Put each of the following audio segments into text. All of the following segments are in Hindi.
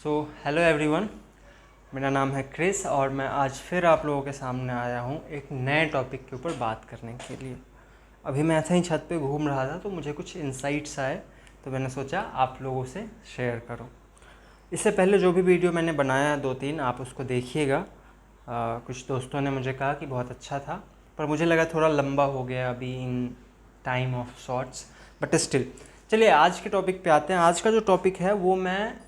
हेलो एवरीवन, मेरा नाम है क्रिस और मैं आज फिर आप लोगों के सामने आया हूँ एक नए टॉपिक के ऊपर बात करने के लिए। अभी मैं ऐसे ही छत पे घूम रहा था तो मुझे कुछ इंसाइट्स आए, तो मैंने सोचा आप लोगों से शेयर करूँ। इससे पहले जो भी वीडियो मैंने बनाया 2-3 आप उसको देखिएगा। कुछ दोस्तों ने मुझे कहा कि बहुत अच्छा था, पर मुझे लगा थोड़ा लंबा हो गया अभी in time of shorts, but still चलिए आज के टॉपिक पे आते हैं। आज का जो टॉपिक है वो मैं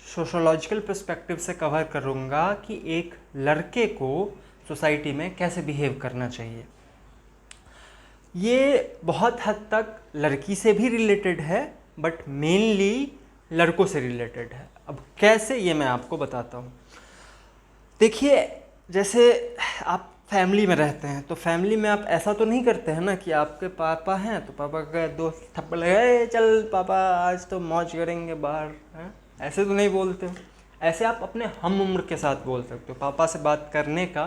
सोशोलॉजिकल पर्सपेक्टिव से कवर करूँगा कि एक लड़के को सोसाइटी में कैसे बिहेव करना चाहिए। ये बहुत हद तक लड़की से भी रिलेटेड है, बट मेनली लड़कों से रिलेटेड है। अब कैसे, ये मैं आपको बताता हूँ। देखिए, जैसे आप फैमिली में रहते हैं तो फैमिली में आप ऐसा तो नहीं करते हैं ना कि आपके पापा हैं तो पापा का दोस्त थप्पड़ लगे, चल पापा आज तो मौज करेंगे बाहर, हैं? ऐसे तो नहीं बोलते हो। ऐसे आप अपने हम उम्र के साथ बोल सकते हो। पापा से बात करने का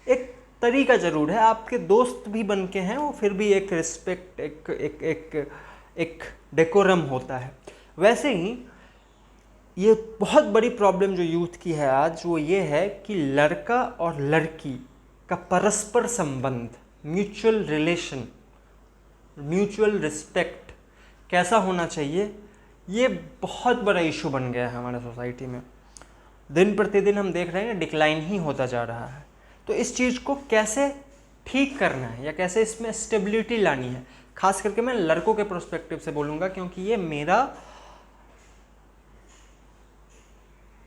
एक तरीका ज़रूर है, आपके दोस्त भी बन के हैं वो, फिर भी एक रिस्पेक्ट, एक एक एक एक डेकोरम होता है। वैसे ही ये बहुत बड़ी प्रॉब्लम जो यूथ की है आज, वो ये है कि लड़का और लड़की का परस्पर संबंध, म्यूचुअल रिलेशन, म्यूचुअल रिस्पेक्ट कैसा होना चाहिए, ये बहुत बड़ा इशू बन गया है हमारे सोसाइटी में। दिन प्रतिदिन हम देख रहे हैं डिक्लाइन ही होता जा रहा है। तो इस चीज़ को कैसे ठीक करना है या कैसे इसमें स्टेबिलिटी लानी है, खास करके मैं लड़कों के प्रोस्पेक्टिव से बोलूँगा, क्योंकि ये मेरा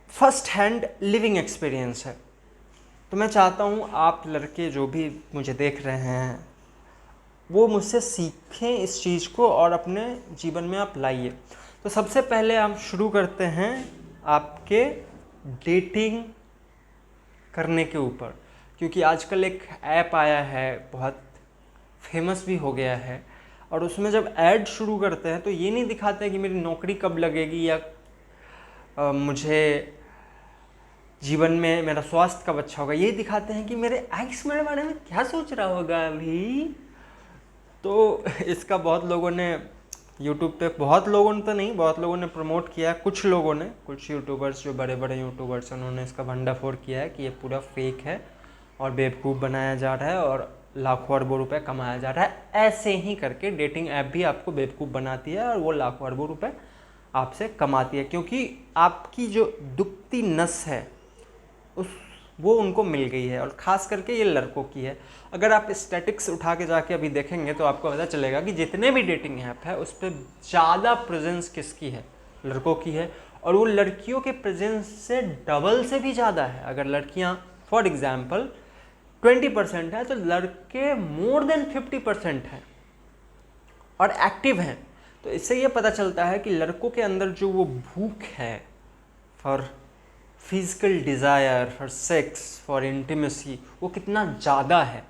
फर्स्ट हैंड लिविंग एक्सपीरियंस है। तो मैं चाहता हूँ आप लड़के जो भी मुझे देख रहे हैं वो मुझसे सीखें इस चीज़ को और अपने जीवन में आप लाइए। तो सबसे पहले हम शुरू करते हैं आपके डेटिंग करने के ऊपर, क्योंकि आजकल एक ऐप आया है, बहुत फेमस भी हो गया है, और उसमें जब ऐड शुरू करते हैं तो ये नहीं दिखाते हैं कि मेरी नौकरी कब लगेगी या मुझे जीवन में मेरा स्वास्थ्य कब अच्छा होगा। ये दिखाते हैं कि मेरे एक्स मेरे बारे में क्या सोच रहा होगा अभी। तो इसका बहुत लोगों ने यूट्यूब पे, बहुत लोगों ने तो नहीं, बहुत लोगों ने प्रमोट किया है। कुछ लोगों ने, कुछ यूट्यूबर्स जो बड़े बड़े यूट्यूबर्स हैं, उन्होंने इसका भंडाफोड़ किया है कि ये पूरा फेक है और बेवकूफ़ बनाया जा रहा है और लाखों अरबों रुपए कमाया जा रहा है। ऐसे ही करके डेटिंग ऐप भी आपको बेवकूफ़ बनाती है और वो लाखों अरबों रुपए आपसे कमाती है, क्योंकि आपकी जो दुखती नस है वो उनको मिल गई है। और ख़ास करके ये लड़कों की है। अगर आप स्टैटिक्स उठा के जाके अभी देखेंगे तो आपको पता चलेगा कि जितने भी डेटिंग ऐप है उस पर ज़्यादा प्रेजेंस किसकी है, लड़कों की है। और वो लड़कियों के प्रेजेंस से डबल से भी ज़्यादा है। अगर लड़कियां फॉर एग्जांपल 20% है तो लड़के मोर देन 50% हैं और एक्टिव हैं। तो इससे ये पता चलता है कि लड़कों के अंदर जो वो भूख है for physical desire, for sex, for intimacy, वो कितना ज़्यादा है।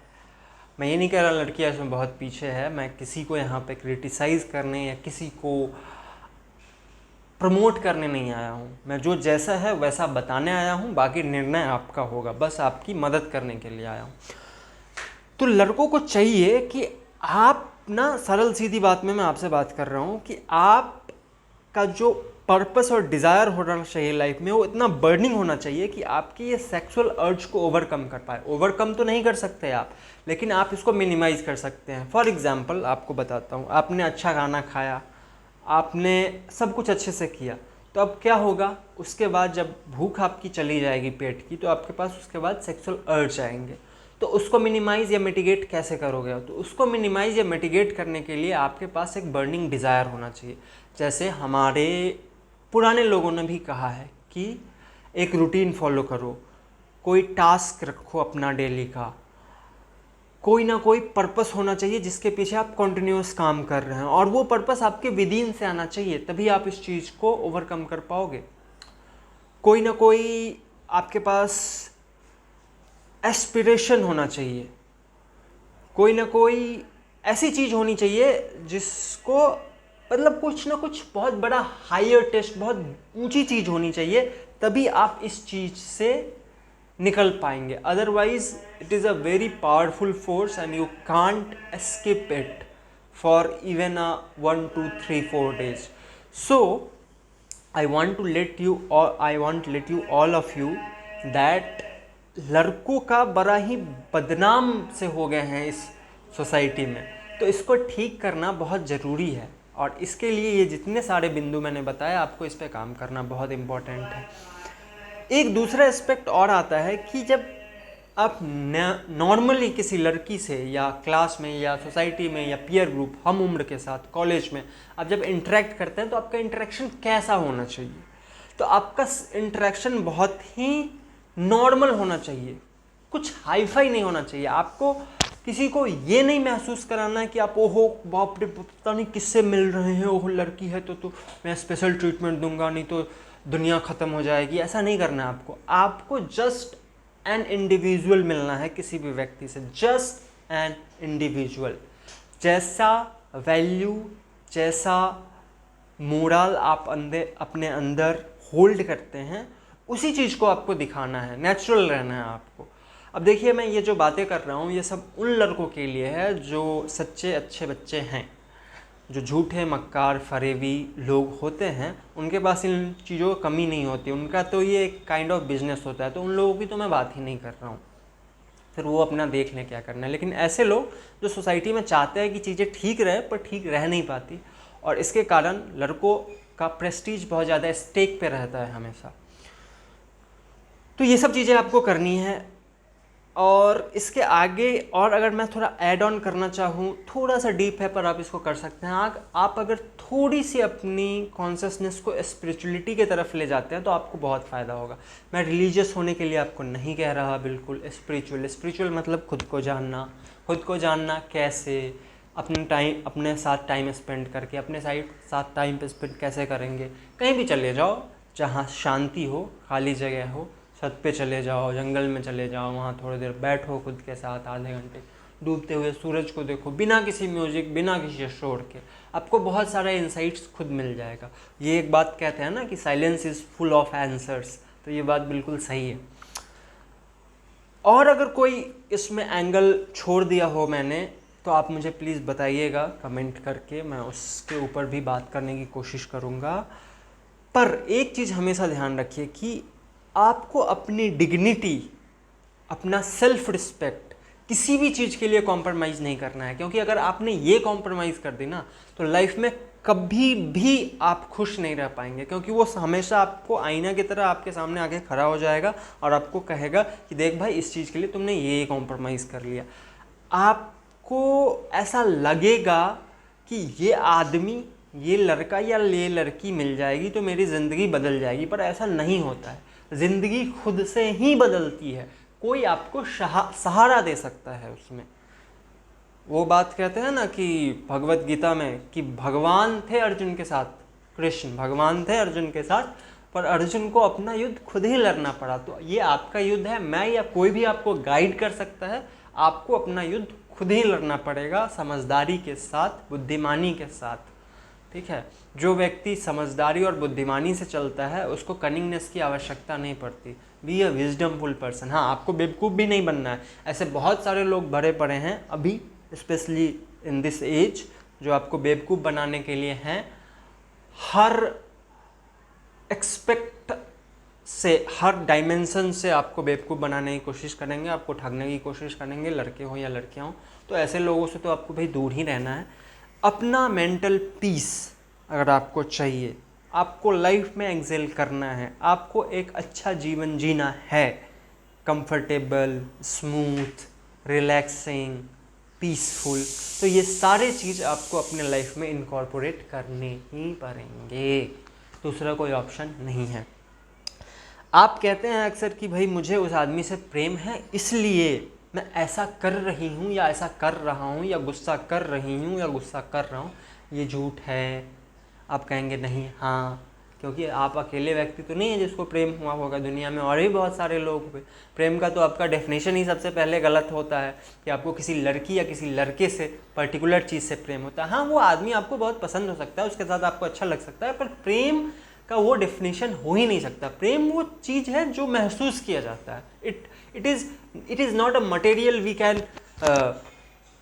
मैं ये नहीं कह रहा लड़कियां इसमें बहुत पीछे है, मैं किसी को यहाँ पे क्रिटिसाइज़ करने या किसी को प्रमोट करने नहीं आया हूँ। मैं जो जैसा है वैसा बताने आया हूँ, बाकी निर्णय आपका होगा, बस आपकी मदद करने के लिए आया हूँ। तो लड़कों को चाहिए कि आप ना, सरल सीधी बात में मैं आपसे बात कर रहा हूँ कि आपका जो पर्पस और डिज़ायर होना चाहिए लाइफ में, वो इतना बर्निंग होना चाहिए कि आपकी ये सेक्सुअल अर्ज को ओवरकम कर पाए। ओवरकम तो नहीं कर सकते आप, लेकिन आप इसको मिनिमाइज़ कर सकते हैं। फॉर एग्जांपल आपको बताता हूँ, आपने अच्छा खाना खाया, आपने सब कुछ अच्छे से किया, तो अब क्या होगा, उसके बाद जब भूख आपकी चली जाएगी पेट की, तो आपके पास उसके बाद सेक्सुअल अर्ज आएंगे। तो उसको मिनिमाइज़ या मिटिगेट कैसे करोगे? तो उसको मिनिमाइज़ या मिटिगेट करने के लिए आपके पास एक बर्निंग डिज़ायर होना चाहिए। जैसे हमारे पुराने लोगों ने भी कहा है कि एक रूटीन फॉलो करो, कोई टास्क रखो अपना डेली का, कोई ना कोई पर्पस होना चाहिए जिसके पीछे आप कंटिन्यूस काम कर रहे हैं, और वो पर्पस आपके विदिन से आना चाहिए, तभी आप इस चीज़ को ओवरकम कर पाओगे। कोई ना कोई आपके पास एस्पिरेशन होना चाहिए, कोई ना कोई ऐसी चीज़ होनी चाहिए जिसको, मतलब कुछ ना कुछ बहुत बड़ा हायर टेस्ट, बहुत ऊंची चीज़ होनी चाहिए, तभी आप इस चीज़ से निकल पाएंगे। Otherwise it is a very powerful force and you can't escape it for even 1, 2, 3, 4 days। So I won't let you all of you that लड़कों का बड़ा ही बदनाम से हो गए हैं इस सोसाइटी में, तो इसको ठीक करना बहुत ज़रूरी है। और इसके लिए ये जितने सारे बिंदु मैंने बताया, आपको इस पे काम करना बहुत इम्पोर्टेंट है। एक दूसरा एस्पेक्ट और आता है कि जब आप नॉर्मली किसी लड़की से या क्लास में या सोसाइटी में या पीयर ग्रुप हम उम्र के साथ कॉलेज में आप जब इंटरेक्ट करते हैं, तो आपका इंटरेक्शन कैसा होना चाहिए? तो आपका इंटरेक्शन बहुत ही नॉर्मल होना चाहिए, कुछ हाईफाई नहीं होना चाहिए। आपको किसी को ये नहीं महसूस कराना है कि आप ओहो बाप रे पता नहीं किससे मिल रहे हैं, ओहो लड़की है तो मैं स्पेशल ट्रीटमेंट दूंगा, नहीं तो दुनिया ख़त्म हो जाएगी। ऐसा नहीं करना है आपको जस्ट एन इंडिविजुअल मिलना है किसी भी व्यक्ति से, जस्ट एन इंडिविजुअल। जैसा वैल्यू, जैसा मोरल आप अपने अंदर होल्ड करते हैं, उसी चीज़ को आपको दिखाना है, नेचुरल रहना है आपको। अब देखिए, मैं ये जो बातें कर रहा हूँ ये सब उन लड़कों के लिए है जो सच्चे अच्छे बच्चे हैं। जो झूठे मक्कार फरेबी लोग होते हैं, उनके पास इन चीज़ों की कमी नहीं होती, उनका तो ये एक काइंड ऑफ बिजनेस होता है, तो उन लोगों की तो मैं बात ही नहीं कर रहा हूँ, फिर वो अपना देख लें क्या करना है। लेकिन ऐसे लोग जो सोसाइटी में चाहते हैं कि चीज़ें ठीक रहे पर ठीक रह नहीं पाती, और इसके कारण लड़कों का प्रेस्टीज बहुत ज़्यादा स्टेक पे रहता है हमेशा। तो ये सब चीज़ें आपको करनी है। और इसके आगे और अगर मैं थोड़ा ऐड ऑन करना चाहूँ, थोड़ा सा डीप है पर आप इसको कर सकते हैं। आप अगर थोड़ी सी अपनी कॉन्शियसनेस को स्पिरिचुअलिटी की तरफ ले जाते हैं तो आपको बहुत फ़ायदा होगा। मैं रिलीजियस होने के लिए आपको नहीं कह रहा, बिल्कुल स्पिरिचुअल मतलब खुद को जानना कैसे, अपने साथ टाइम स्पेंड करके, अपने साथ टाइम स्पेंड कैसे करेंगे। कहीं भी चले जाओ जहाँ शांति हो, खाली जगह हो, छत पे चले जाओ, जंगल में चले जाओ, वहाँ थोड़ी देर बैठो खुद के साथ, आधे घंटे डूबते हुए सूरज को देखो, बिना किसी म्यूजिक, बिना किसी शोर के। आपको बहुत सारा इंसाइट्स खुद मिल जाएगा। ये एक बात कहते हैं ना कि silence is full of answers, तो ये बात बिल्कुल सही है। और अगर कोई इसमें एंगल छोड़ दिया हो मैंने, तो आप मुझे प्लीज़ बताइएगा कमेंट करके, मैं उसके ऊपर भी बात करने की कोशिश करूँगा। पर एक चीज़ हमेशा ध्यान रखिए कि आपको अपनी डिग्निटी, अपना सेल्फ रिस्पेक्ट किसी भी चीज़ के लिए कॉम्प्रोमाइज़ नहीं करना है। क्योंकि अगर आपने ये कॉम्प्रोमाइज़ कर दी ना, तो लाइफ में कभी भी आप खुश नहीं रह पाएंगे। क्योंकि वो हमेशा आपको आईना की तरह आपके सामने आके खड़ा हो जाएगा और आपको कहेगा कि देख भाई, इस चीज़ के लिए तुमने ये कॉम्प्रोमाइज़ कर लिया। आपको ऐसा लगेगा कि ये आदमी, ये लड़का या ये लड़की मिल जाएगी तो मेरी ज़िंदगी बदल जाएगी, पर ऐसा नहीं होता है। ज़िंदगी खुद से ही बदलती है, कोई आपको सहारा दे सकता है उसमें। वो बात कहते हैं ना कि भगवत गीता में कि भगवान थे अर्जुन के साथ, कृष्ण भगवान थे अर्जुन के साथ, पर अर्जुन को अपना युद्ध खुद ही लड़ना पड़ा। तो ये आपका युद्ध है, मैं या कोई भी आपको गाइड कर सकता है, आपको अपना युद्ध खुद ही लड़ना पड़ेगा, समझदारी के साथ, बुद्धिमानी के साथ। ठीक है, जो व्यक्ति समझदारी और बुद्धिमानी से चलता है उसको कनिंगनेस की आवश्यकता नहीं पड़ती। Be a wisdomful person. हाँ, आपको बेवकूफ़ भी नहीं बनना है। ऐसे बहुत सारे लोग भरे पड़े हैं अभी, स्पेशली इन दिस एज, जो आपको बेवकूफ़ बनाने के लिए हैं। हर एक्सपेक्ट से, हर डायमेंशन से आपको बेवकूफ़ बनाने की कोशिश करेंगे, आपको ठगने की कोशिश करेंगे, लड़के हों या लड़कियाँ हों। तो ऐसे लोगों से तो आपको भाई दूर ही रहना है। अपना मेंटल पीस अगर आपको चाहिए, आपको लाइफ में एक्सेल करना है, आपको एक अच्छा जीवन जीना है, कंफर्टेबल, स्मूथ, रिलैक्सिंग, पीसफुल, तो ये सारे चीज़ आपको अपने लाइफ में इनकॉर्पोरेट करने ही पड़ेंगे, दूसरा कोई ऑप्शन नहीं है। आप कहते हैं अक्सर कि भाई मुझे उस आदमी से प्रेम है इसलिए मैं ऐसा कर रही हूँ या ऐसा कर रहा हूँ, या गुस्सा कर रही हूँ या गुस्सा कर रहा हूँ। ये झूठ है। आप कहेंगे नहीं, हाँ, क्योंकि आप अकेले व्यक्ति तो नहीं है जिसको प्रेम हुआ होगा, दुनिया में और भी बहुत सारे लोग हुए। प्रेम का तो आपका डेफिनेशन ही सबसे पहले गलत होता है कि आपको किसी लड़की या किसी लड़के से पर्टिकुलर चीज़ से प्रेम होता है। हाँ, वो आदमी आपको बहुत पसंद हो सकता है, उसके साथ आपको अच्छा लग सकता है, पर प्रेम का वो डेफिनेशन हो ही नहीं सकता। प्रेम वो चीज़ है जो महसूस किया जाता है। It is not a material we can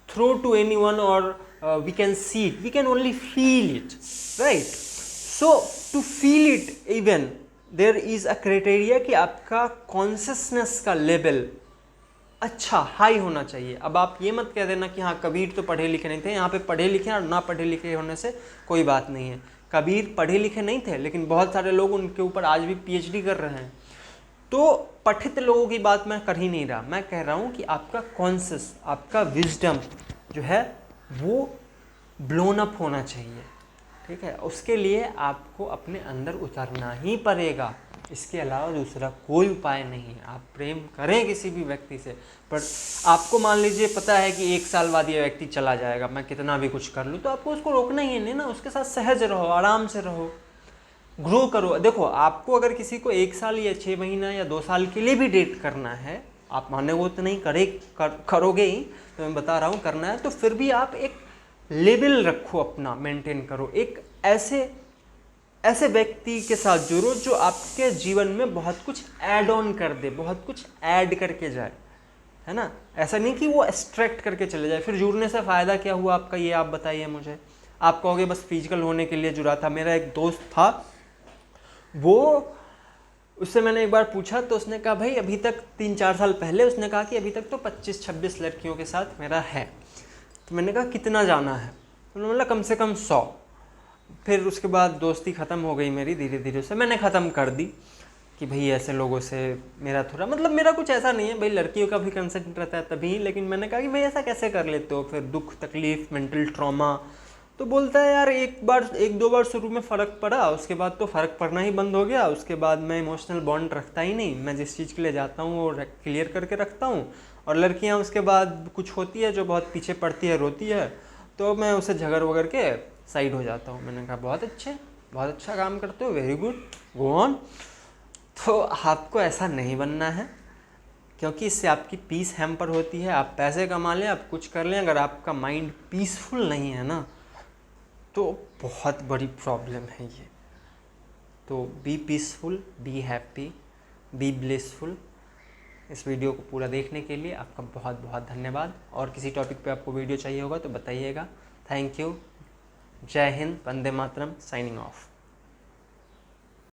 throw to anyone or we can see it. We can only feel it, right? So to feel it even there is a criteria कि आपका कॉन्शियसनेस का लेवल अच्छा हाई होना चाहिए। अब आप ये मत कह देना कि हाँ कबीर तो पढ़े लिखे नहीं थे, यहाँ पे पढ़े लिखे और ना पढ़े लिखे होने से कोई बात नहीं है। कबीर पढ़े लिखे नहीं थे, लेकिन बहुत सारे लोग उनके ऊपर आज भी पीएचडी कर रहे हैं। तो पठित लोगों की बात मैं कर ही नहीं रहा, मैं कह रहा हूँ कि आपका कॉन्शियस, आपका विजडम जो है वो ब्लोन अप होना चाहिए, ठीक है। उसके लिए आपको अपने अंदर उतरना ही पड़ेगा, इसके अलावा दूसरा कोई उपाय नहीं है। आप प्रेम करें किसी भी व्यक्ति से, पर आपको मान लीजिए पता है कि 1 साल बाद ये व्यक्ति चला जाएगा, मैं कितना भी कुछ कर लूँ, तो आपको उसको रोकना ही नहीं ना। उसके साथ सहज रहो, आराम से रहो, ग्रो करो। देखो आपको अगर किसी को 1 साल या 6 महीना या 2 साल के लिए भी डेट करना है, आप माने वो तो नहीं करोगे ही, तो मैं बता रहा हूँ करना है, तो फिर भी आप एक लेवल रखो, अपना मेंटेन करो। एक ऐसे व्यक्ति के साथ जुड़ो जो आपके जीवन में बहुत कुछ ऐड ऑन कर दे, बहुत कुछ ऐड करके जाए, है ना। ऐसा नहीं कि वो एक्सट्रैक्ट करके चले जाए। फिर जुड़ने से फ़ायदा क्या हुआ आपका, ये आप बताइए मुझे। आप कहोगे बस फिजिकल होने के लिए जुड़ा था। मेरा एक दोस्त था, वो उससे मैंने एक बार पूछा तो उसने कहा भाई अभी तक 3-4 साल पहले उसने कहा कि अभी तक तो 25-26 लड़कियों के साथ मेरा है। तो मैंने कहा कितना जाना है, तो उन्होंने बोला कम से कम 100। फिर उसके बाद दोस्ती ख़त्म हो गई मेरी, धीरे धीरे उसे मैंने ख़त्म कर दी कि भाई ऐसे लोगों से मेरा थोड़ा मतलब, मेरा कुछ ऐसा नहीं है भाई, लड़कियों का भी कंसेंट रहता है तभी, लेकिन मैंने कहा कि भाई ऐसा कैसे कर लेते हो, फिर दुख तकलीफ़ मेंटल ट्रॉमा। तो बोलता है यार 1-2 बार शुरू में फ़र्क पड़ा, उसके बाद तो फ़र्क पड़ना ही बंद हो गया। उसके बाद मैं इमोशनल बॉन्ड रखता ही नहीं, मैं जिस चीज़ के लिए जाता हूँ वो क्लियर करके रखता हूँ। और लड़कियाँ उसके बाद कुछ होती है जो बहुत पीछे पड़ती है, रोती है, तो मैं उसे झगड़ वगड़ के साइड हो जाता हूँ। मैंने कहा बहुत अच्छे, बहुत अच्छा काम करते हो, वेरी गुड, गो ऑन। तो आपको ऐसा नहीं बनना है, क्योंकि इससे आपकी पीस हैम्पर होती है। आप पैसे कमा लें, आप कुछ कर लें, अगर आपका माइंड पीसफुल नहीं है ना, तो बहुत बड़ी प्रॉब्लम है ये। तो be peaceful, be happy, be blissful. इस वीडियो को पूरा देखने के लिए आपका बहुत बहुत धन्यवाद। और किसी टॉपिक पे आपको वीडियो चाहिए होगा तो बताइएगा। Thank you. जय हिंद, वंदे मातरम, साइनिंग ऑफ।